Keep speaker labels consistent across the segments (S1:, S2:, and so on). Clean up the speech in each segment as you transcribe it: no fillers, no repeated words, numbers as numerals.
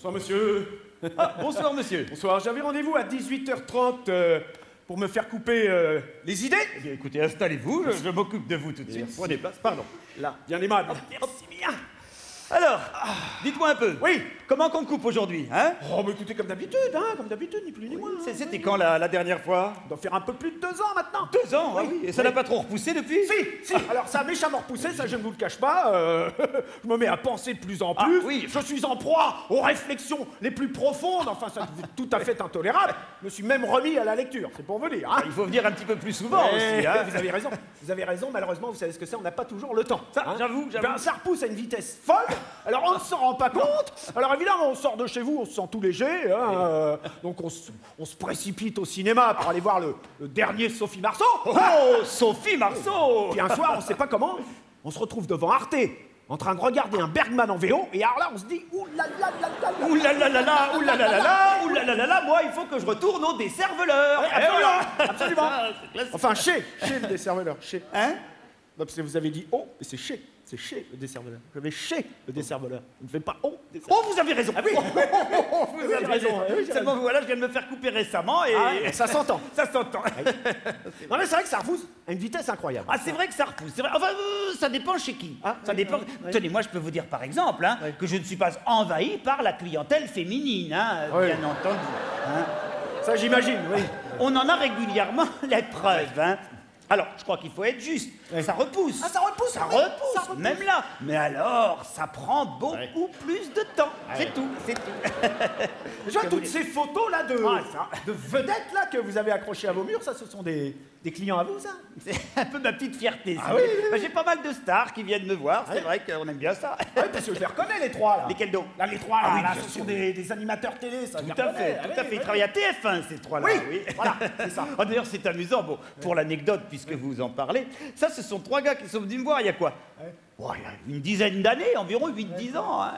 S1: Bonsoir, monsieur.
S2: Ah, bonsoir, monsieur.
S1: Bonsoir, j'avais rendez-vous à 18h30 pour me faire couper les idées.
S2: Eh bien, écoutez, installez-vous, je m'occupe de vous tout de suite.
S1: Merci.
S2: Prenez place, pardon.
S1: Là, bien aimable.
S2: Merci bien. Alors, dites-moi un peu.
S1: Oui.
S2: Comment qu'on coupe aujourd'hui, hein?
S1: Oh, mais écoutez, comme d'habitude, ni plus ni moins.
S2: C'était quand la dernière fois?
S1: On doit faire un peu plus de 2 ans maintenant.
S2: 2 ans, ah oui. Et ça n'a pas trop repoussé depuis?
S1: Si, alors ça a méchamment repoussé, ça je ne vous le cache pas. Je me mets à penser de plus en
S2: Ah,
S1: plus.
S2: oui.
S1: Je suis en proie aux réflexions les plus profondes. Enfin, ça c'est tout à fait intolérable. Je me suis même remis à la lecture, c'est pour vous dire. Hein.
S2: Il faut venir un petit peu plus souvent aussi, hein?
S1: Vous avez raison. Vous avez raison. Malheureusement, vous savez ce que c'est. On n'a pas toujours le temps.
S2: Ça, j'avoue.
S1: Ben, ça repousse à une vitesse folle. Alors on ne s'en rend pas compte. Alors évidemment, on sort de chez vous, on se sent tout léger. Hein, donc on se précipite au cinéma pour aller voir le dernier Sophie Marceau.
S2: Oh, Sophie Marceau!
S1: Puis un soir, on ne sait pas comment, on se retrouve devant Arte, en train de regarder un Bergman en VO, et alors là, on se dit ouh là là là là là.
S2: Ouh là là là là, ouh là là là là, ouh là là là là, moi, il faut que je retourne au desserveleur.
S1: Ouais,
S2: Eh voilà.
S1: absolument.
S2: Ah, c'est classique.
S1: Enfin, chez le desserveleur, chez.
S2: Hein?
S1: Non, parce que vous avez dit oh, mais c'est chez le desserveleur. Je vais chez le desserveleur. On ne fait pas au desserveleur.
S2: Oh, vous avez raison.
S1: Ah oui.
S2: Vous avez raison.
S1: oui, j'ai
S2: Seulement, voilà, je viens de me faire couper récemment et...
S1: Ah, ça s'entend.
S2: Ça s'entend.
S1: Non, mais c'est vrai que ça repousse à une vitesse incroyable.
S2: Ah, c'est vrai que ça repousse. C'est vrai. Enfin, ça dépend chez qui.
S1: Ah,
S2: Ça
S1: oui,
S2: dépend.
S1: oui.
S2: Tenez, moi, je peux vous dire, par exemple, hein, que je ne suis pas envahi par la clientèle féminine, hein,
S1: Oui.
S2: bien entendu. Hein.
S1: Ça, j'imagine, oui.
S2: On en a régulièrement la preuve. Hein. Alors, je crois qu'il faut être juste. Ça repousse.
S1: Ah, ça repousse,
S2: Ça
S1: ah oui,
S2: repousse,
S1: ça repousse.
S2: même là. Mais alors, ça prend beaucoup plus de temps. C'est tout, c'est tout.
S1: Je vois toutes ces photos là
S2: Ah,
S1: de vedettes là que vous avez accrochées à vos murs, ça, ce sont des clients à vous, ça?
S2: C'est un peu ma petite fierté.
S1: Ah
S2: ça.
S1: oui,
S2: Bah, j'ai pas mal de stars qui viennent me voir. C'est
S1: Ouais.
S2: vrai qu'on aime bien ça.
S1: Ah oui, parce que je les reconnais, les trois là.
S2: Lesquels donc?
S1: Là, les trois là,
S2: Ah oui,
S1: là,
S2: bien
S1: ce
S2: sûr.
S1: sont des animateurs télé, ça. je les
S2: Tout à
S1: reconnais.
S2: fait,
S1: Ah
S2: tout
S1: oui,
S2: à fait.
S1: oui,
S2: Ils travaillent à TF1, ces trois-là.
S1: Oui, voilà, c'est ça.
S2: Oh, d'ailleurs, c'est amusant. Bon, pour l'anecdote, puisque vous en parlez, ça, ce sont 3 gars qui sont venus me voir il y a quoi? Oh, il y a une dizaine d'années, environ 8-10 ans. Hein.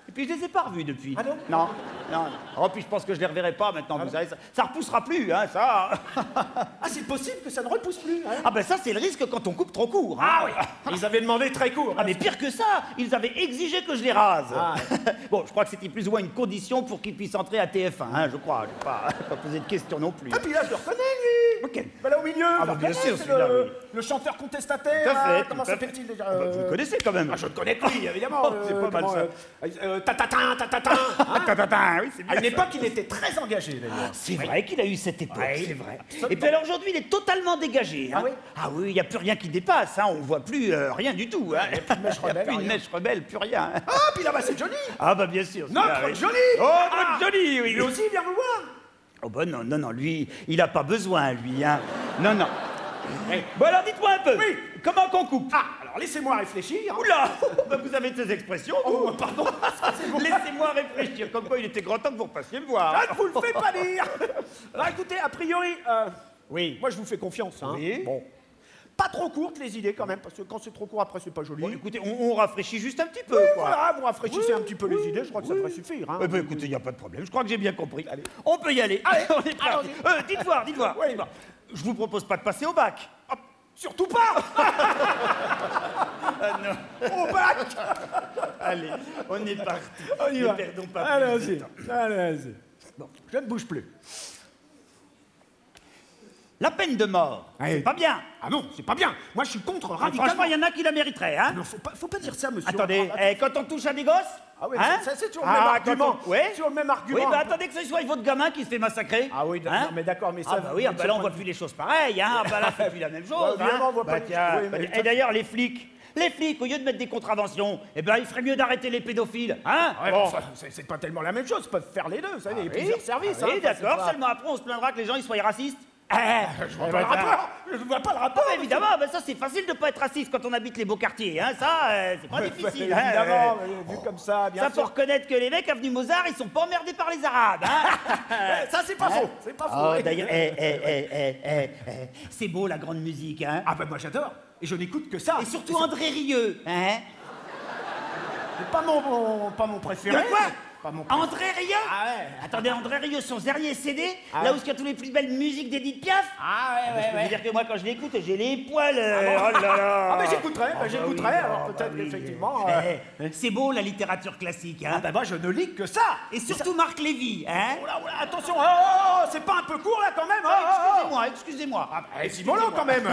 S2: Et puis, je les ai pas revus depuis.
S1: Ah non?
S2: Non, non. Oh, puis je pense que je les reverrai pas maintenant, vous savez. Ça repoussera plus, hein, ça.
S1: Ah, c'est possible que ça ne repousse plus. Hein.
S2: Ah, ben ça, c'est le risque quand on coupe trop court. Hein.
S1: Ah oui, ils avaient demandé très court.
S2: Ah mais pire que ça, ils avaient exigé que je les rase.
S1: Ah.
S2: Bon, je crois que c'était plus ou moins une condition pour qu'ils puissent entrer à TF1, hein, je crois. Je vais pas poser de questions non plus.
S1: Ah, puis là, je le reconnais, lui.
S2: Ok.
S1: Bah, là, au milieu,
S2: Ah,
S1: je
S2: bah,
S1: le
S2: bien
S1: reconnais,
S2: sûr,
S1: c'est
S2: celui-là, oui.
S1: le chanteur contestataire.
S2: Tout à fait,
S1: là. Comment
S2: tout à
S1: s'appelle-t-il déjà
S2: Vous le connaissez quand même.
S1: Ah, je le connais pas, oui, évidemment.
S2: Oh, c'est pas mal, ça.
S1: Tatatin, tatatin.
S2: Ah, tatatin, oui, c'est
S1: À
S2: bien.
S1: une époque, il était très engagé, d'ailleurs.
S2: C'est vrai qu'il a eu cette époque,
S1: Oui,
S2: c'est vrai.
S1: absolument.
S2: Et puis alors aujourd'hui, il est totalement dégagé. Hein.
S1: Ah oui
S2: Ah oui, il n'y a plus rien qui dépasse, hein. On voit plus rien du tout. Hein.
S1: Il y a plus de mèche
S2: Il y a
S1: rebelle,
S2: plus une
S1: rien.
S2: mèche rebelle, plus rien.
S1: Ah, puis là-bas, c'est Johnny.
S2: Ah bah bien sûr.
S1: Notre
S2: celui-là, oui.
S1: Johnny.
S2: Oh,
S1: Ah.
S2: notre Johnny, oui.
S1: Lui aussi, il vient vous voir.
S2: Oh bah non, non, non, lui, il a pas besoin, lui, hein. Non, non.
S1: Eh.
S2: Bon alors, dites-moi un peu.
S1: Oui.
S2: Comment qu'on coupe?
S1: Ah, alors laissez-moi réfléchir.
S2: Oula bah, vous avez de ces expressions, vous.
S1: Oh, pardon.
S2: Laissez-moi réfléchir, comme quoi il était grand temps que vous repassiez me voir.
S1: Je ne vous le fais pas dire. Alors écoutez, a priori,
S2: Oui.
S1: moi je vous fais confiance. Hein.
S2: Oui.
S1: Bon. Pas trop courtes les idées quand même, parce que quand c'est trop court après c'est pas joli.
S2: Bon, écoutez, on rafraîchit juste un petit peu,
S1: Oui,
S2: quoi.
S1: voilà, vous rafraîchissez
S2: Oui,
S1: un petit peu les idées, je crois que ça devrait suffire. Hein.
S2: Eh ben, écoutez, il n'y a pas de problème, je crois que j'ai bien compris.
S1: Allez.
S2: On peut y aller.
S1: Allez,
S2: on est parti. Dites voir, dites voir.
S1: Oui.
S2: Dites voir. Je vous propose pas de passer au bac.
S1: Ah, surtout pas.
S2: Ah non.
S1: Au bac.
S2: Allez, on est parti.
S1: On y
S2: Ne
S1: va.
S2: perdons pas plus de
S1: Allez-y,
S2: temps.
S1: allez-y. Bon, je ne bouge plus.
S2: La peine de mort,
S1: Oui.
S2: c'est pas bien.
S1: Ah non, c'est pas bien. Moi je suis contre
S2: Ah,
S1: radicalement.
S2: franchement, il y en a qui la mériteraient, hein.
S1: Non, faut pas dire ça, monsieur.
S2: Attendez,
S1: Ah,
S2: quand on touche à des gosses.
S1: Ah oui,
S2: hein?
S1: ça c'est toujours le même
S2: Ah,
S1: argument.
S2: quand on- ouais.
S1: C'est toujours le même argument.
S2: Oui, bah attendez que ce soit votre gamin qui se fait massacrer.
S1: Ah oui,
S2: Hein?
S1: non, mais d'accord, mais ça.
S2: Ah bah oui, ah bah là on voit plus les choses pareilles, hein. Ah bah là c'est plus la même chose.
S1: Ouais, évidemment,
S2: hein.
S1: on voit
S2: Bah
S1: pas-
S2: tiens,
S1: oui, mais
S2: et
S1: ça-
S2: d'ailleurs les flics, au lieu de mettre des contraventions, eh ben il ferait mieux d'arrêter les pédophiles, hein.
S1: Ouais,
S2: Bon.
S1: bon, c'est pas tellement la même chose, ils peuvent faire les deux, vous savez, il y a
S2: Oui,
S1: plusieurs services.
S2: ah oui,
S1: hein, enfin,
S2: d'accord,
S1: c'est pas-
S2: seulement après on se plaindra que les gens ils soient racistes.
S1: Je vois pas le rapport. Je vois pas le rapport.
S2: Ah, évidemment, bah ça c'est facile de pas être raciste quand on habite les beaux quartiers, hein. Ça, c'est pas difficile. hein.
S1: Évidemment, vu comme ça, bien
S2: Ça
S1: sûr.
S2: faut reconnaître que les mecs avenue Mozart, ils sont pas emmerdés par les Arabes, hein.
S1: Ça, c'est pas faux. C'est pas faux.
S2: Oh, d'ailleurs, c'est beau la grande musique, hein.
S1: Ah bah moi j'adore. Et je n'écoute que ça.
S2: Et surtout André Rieu, hein.
S1: C'est pas mon préféré.
S2: De quoi?
S1: pas mon...
S2: André Rieu.
S1: Ah ouais.
S2: Attendez, André Rieu, son dernier CD,
S1: Ah
S2: là
S1: ouais.
S2: où il y a tous les plus belles musiques d'Edith Piaf.
S1: Ah
S2: Je peux vous dire que moi, quand je l'écoute, j'ai les poils.
S1: bon
S2: Oh là là.
S1: Ah, mais j'écouterai,
S2: Ah,
S1: j'écouterai,
S2: bah oui,
S1: alors
S2: bah
S1: peut-être
S2: oui.
S1: effectivement...
S2: C'est beau, la littérature classique, hein.
S1: Ah ben moi je ne lis que ça.
S2: Et surtout Marc Lévy, hein.
S1: Oh là, attention, c'est pas un peu court là quand même.
S2: Excusez-moi.
S1: Ah, c'est mollo quand même.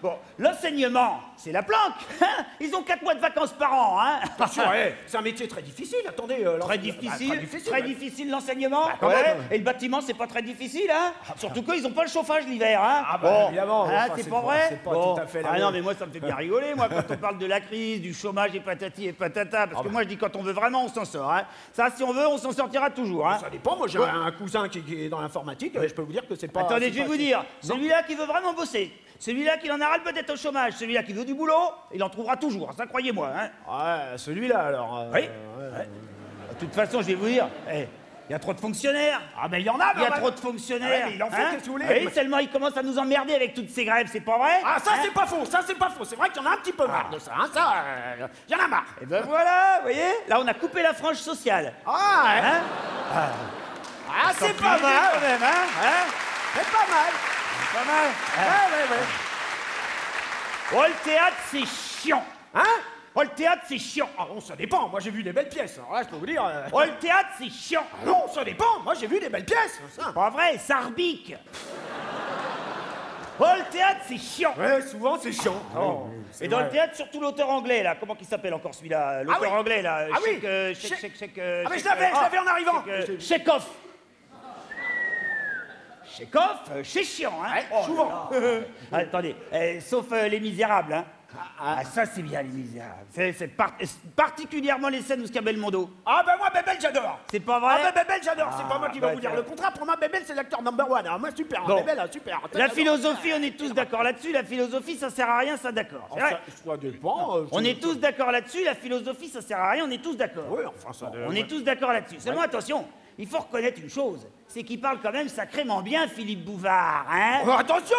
S2: Bon, l'enseignement, c'est la planque. Hein, ils ont 4 mois de vacances par an, hein.
S1: Attention, c'est un métier très difficile, attendez.
S2: Très
S1: l'enseignement.
S2: difficile,
S1: Bah,
S2: difficile l'enseignement.
S1: quand même.
S2: Et le bâtiment, c'est pas très difficile, hein. Surtout qu'ils ont pas le chauffage l'hiver, hein.
S1: Ah bah, évidemment,
S2: Hein,
S1: enfin,
S2: c'est
S1: c'est
S2: pas
S1: pas-
S2: vrai.
S1: c'est pas tout à fait la
S2: Ah
S1: même.
S2: non, mais moi, ça me fait bien rigoler, moi, quand on parle de la crise, du chômage et patati et patata. Parce que moi, je dis quand on veut vraiment, on s'en sort, hein. Ça, si on veut, on s'en sortira toujours, hein.
S1: Ça dépend, moi j'ai un cousin qui est dans l'informatique, je peux vous dire que c'est pas...
S2: Attendez,
S1: c'est
S2: je vais
S1: pas-
S2: vous dire,
S1: Non.
S2: celui-là qui veut vraiment bosser, celui-là qui en a ras le bol d'être au chômage, celui-là qui veut du boulot, il en trouvera toujours, ça croyez-moi, hein.
S1: Ouais, celui-là alors...
S2: Oui. De toute façon, je vais vous dire, il y a trop de fonctionnaires.
S1: Ah mais il y en a,
S2: Il y a
S1: mais-
S2: trop de fonctionnaires.
S1: Ah ouais, mais il en faut,
S2: hein.
S1: qu'est-ce que vous voulez?
S2: Oui, seulement ils commencent à nous emmerder avec toutes ces grèves, c'est pas vrai?
S1: Ah ça
S2: Hein.
S1: c'est pas faux, c'est vrai qu'il y en a un petit peu marre de ça, hein, ça, il y en a marre.
S2: Et ben voilà, vous voyez, là on a coupé la frange sociale.
S1: Ah, ouais.
S2: Hein.
S1: Ah c'est pas
S2: Quand
S1: mal,
S2: même, hein.
S1: c'est pas mal.
S2: Pas mal.
S1: Ouais.
S2: Oh, le théâtre, c'est chiant.
S1: Hein?
S2: Oh, le théâtre, c'est chiant.
S1: Ah bon, ça dépend, moi j'ai vu des belles pièces, alors là je peux vous dire...
S2: Oh, le théâtre, c'est chiant.
S1: Ah non, ça dépend, moi j'ai vu des belles pièces, ça.
S2: Pas vrai, ça rebique. Oh, le théâtre, c'est chiant.
S1: Ouais, souvent c'est chiant. Oh,
S2: Et dans le théâtre, surtout l'auteur anglais, là. Comment il s'appelle encore celui-là? L'auteur
S1: oui.
S2: anglais, là.
S1: Ah oui. Ah mais je l'avais en arrivant.
S2: Chekhov. Chekhov, c'est chiant, hein.
S1: Ouais,
S2: Oh
S1: souvent.
S2: là là. Attendez, sauf Les Misérables, hein. Ah, ça c'est bien, Les Misérables. C'est particulièrement les scènes où il y a Belmondo.
S1: Ah ben moi Bébel j'adore.
S2: C'est pas vrai?
S1: Ah ben Bébel j'adore, c'est pas moi qui vais
S2: bah,
S1: vous dire
S2: tiens.
S1: le contraire, pour moi Bébel c'est l'acteur number one, alors moi super,
S2: Bon.
S1: Bébel super.
S2: La philosophie, on est tous d'accord là-dessus. La philosophie, ça sert à rien, ça d'accord. C'est vrai.
S1: Ça dépend.
S2: On est tous d'accord là-dessus. La philosophie, ça sert à rien, on est tous d'accord.
S1: Oui, enfin ça...
S2: On est tous d'accord là-dessus. Seulement attention, il faut reconnaître une chose, c'est qu'il parle quand même sacrément bien, Philippe Bouvard, hein.
S1: Oh, attention,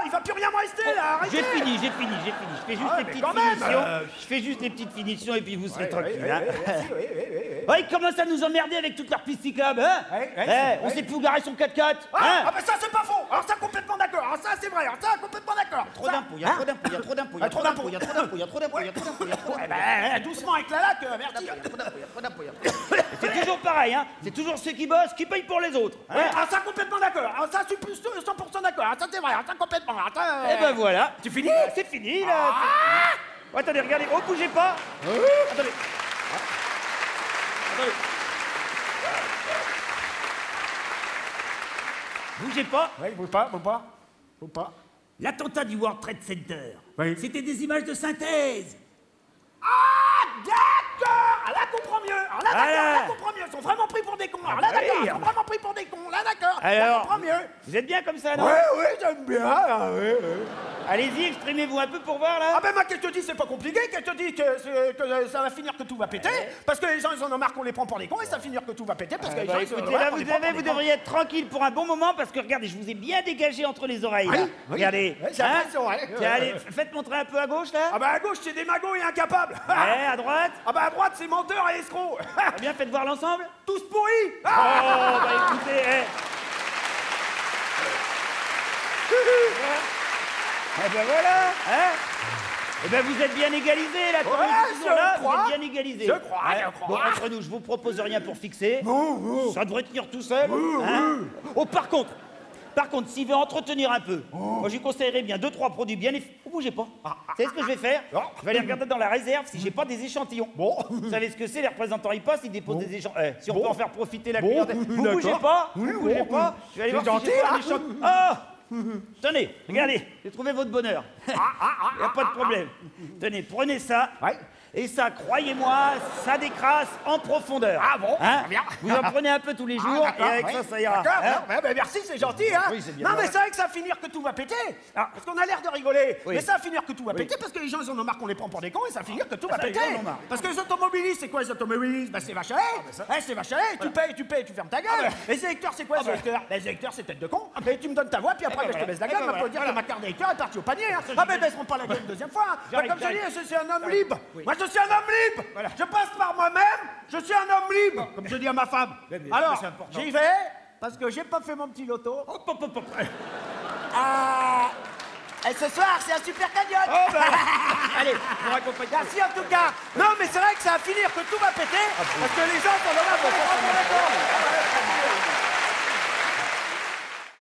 S1: il va plus rien me rester là, arrêtez.
S2: J'ai fini. Je fais juste
S1: Ah,
S2: les
S1: mais
S2: petites
S1: quand même,
S2: finitions. Je fais juste les petites finitions et puis vous serez tranquille, hein.
S1: Oui.
S2: Ouais, ils commencent à nous emmerder avec toute leur piste cyclable, hein. On sait plus où garer son 4x4, hein.
S1: Ah ben ça c'est pas faux, alors ça complètement d'accord, alors ça c'est vrai, alors ça complètement d'accord.
S2: Trop d'impôts, il y a trop d'impôts, il y a trop d'impôts, il y a trop d'impôts, il y a trop d'impôts, il y a trop d'impôts, il y a trop d'impôts, il y a trop
S1: Eh
S2: d'impôts.
S1: ben doucement avec la laque, merci.
S2: C'est toujours pareil, hein. C'est toujours ceux qui bossent qui payent pour les autres. Hein.
S1: Ouais, alors ça complètement d'accord, alors ça je suis plus 100% d'accord, alors ça c'est vrai, alors ça complètement, alors ça...
S2: Et ben voilà.
S1: C'est fini.
S2: C'est fini là. Oh, attendez, regardez. Oh, bougez pas. Attendez. Attendez. Bougez pas.
S1: Oui, faut pas.
S2: L'attentat du World Trade Center.
S1: Oui.
S2: C'était des images de synthèse.
S1: Ah, d'accord. Ah, là, comprends mieux. Alors là, d'accord,
S2: Voilà.
S1: là, comprends mieux. Ils sont vraiment pris pour des cons. Alors là,
S2: bah
S1: d'accord,
S2: oui.
S1: ils sont vraiment pris pour des cons. Là, d'accord. Là,
S2: Alors,
S1: comprends mieux.
S2: vous êtes bien comme ça, non?
S1: Oui, j'aime bien. Là, oui.
S2: Allez-y, exprimez-vous un peu pour voir là.
S1: Ah ben moi, qu'est-ce que je te dis, c'est pas compliqué. Qu'est-ce que je te dis que ça va finir que tout va péter. Parce que les gens, ils en ont marre qu'on les prend pour des cons et ça va finir que tout va péter parce que les gens,
S2: Bah,
S1: ils en ont
S2: écoutez,
S1: marre
S2: là,
S1: qu'on
S2: vous
S1: les prend pour
S2: avez, vous
S1: des cons.
S2: devriez être tranquille pour un bon moment parce que regardez, je vous ai bien dégagé entre les oreilles. Là.
S1: Oui, oui.
S2: Regardez.
S1: Ouais, j'ai l'impression, ouais.
S2: Tiens, allez, faites montrer un peu à gauche là.
S1: Ah ben à gauche, c'est des magots et incapables.
S2: Ouais, à droite.
S1: Ah ben à droite, c'est menteurs et escrocs.
S2: Très bien, faites voir l'ensemble.
S1: Tous pourris.
S2: Oh, bah écoutez, Eh ben voilà, hein. Eh ben vous êtes bien égalisés là, comme
S1: Ouais,
S2: on dit toujours là,
S1: je
S2: vous
S1: crois.
S2: êtes bien égalisés.
S1: Je crois.
S2: Bon, entre nous, je vous propose rien pour fixer.
S1: Non.
S2: Ça devrait tenir tout seul. Hein. Oh, par contre, s'il veut entretenir un peu, moi je lui conseillerais bien 2-3 produits bien Vous bougez pas. Vous savez ce que je vais faire?
S1: Non.
S2: Je vais aller regarder dans la réserve si j'ai pas des échantillons.
S1: Bon.
S2: Vous savez ce que c'est? Les représentants ils passent, ils déposent des échantillons. Si on
S1: Bon.
S2: peut en faire profiter la
S1: Bon,
S2: clientèle. Vous
S1: d'accord.
S2: bougez pas.
S1: Oui,
S2: Vous bougez
S1: bon.
S2: pas. Je vais aller
S1: C'est
S2: voir si j'ai
S1: gentil,
S2: pas un
S1: hein.
S2: échantillon. Ah. Tenez, regardez, j'ai trouvé votre bonheur. Il n'y a pas de problème. Tenez, prenez ça.
S1: Ouais.
S2: Et ça, croyez-moi, ça décrasse en profondeur.
S1: Ah bon,
S2: Hein?
S1: très bien.
S2: Vous en prenez un peu tous les jours et avec
S1: ouais.
S2: ça, ça ira.
S1: D'accord,
S2: Hein?
S1: ouais, ben merci, c'est gentil, hein.
S2: Oui, c'est bien.
S1: Non, mais c'est vrai que ça va finir que tout va péter. Parce qu'on a l'air de rigoler.
S2: Oui.
S1: Mais ça va finir que tout va péter parce que les gens, ils en ont marre qu'on les prend pour des cons et ça va finir que tout va
S2: ça,
S1: péter.
S2: ils en ont marre.
S1: Parce que les automobilistes, c'est quoi les automobilistes? Ben c'est vache à lait. C'est vache à lait. Tu payes, tu fermes ta gueule. Les électeurs, c'est quoi les électeurs? Les électeurs, c'est tête de con. Et tu me donnes ta voix, puis après,
S2: ben
S1: je te
S2: voilà.
S1: baisse la
S2: Eh
S1: gueule.
S2: ben
S1: On peut
S2: voilà.
S1: dire que ma carte d'électeur est partie au panier. Ah, ben, ils baisseront pas la gueule une deuxième fois.
S2: J'arrive,
S1: Comme je
S2: j'arrive.
S1: dis, je suis un homme libre.
S2: Oui.
S1: Moi, je suis un homme libre.
S2: Voilà.
S1: Je passe par moi-même Je suis un homme libre, comme je dis à ma femme.
S2: Mais
S1: Alors,
S2: c'est important.
S1: j'y vais, parce que j'ai pas fait mon petit loto.
S2: Hop, hop, hop, hop.
S1: Et ce soir, c'est un super cagnotte.
S2: Oh, bah, allez, vous raccompagnez.
S1: Merci en tout cas. Non, mais c'est vrai que ça va finir que tout va péter, parce que les gens sont vraiment...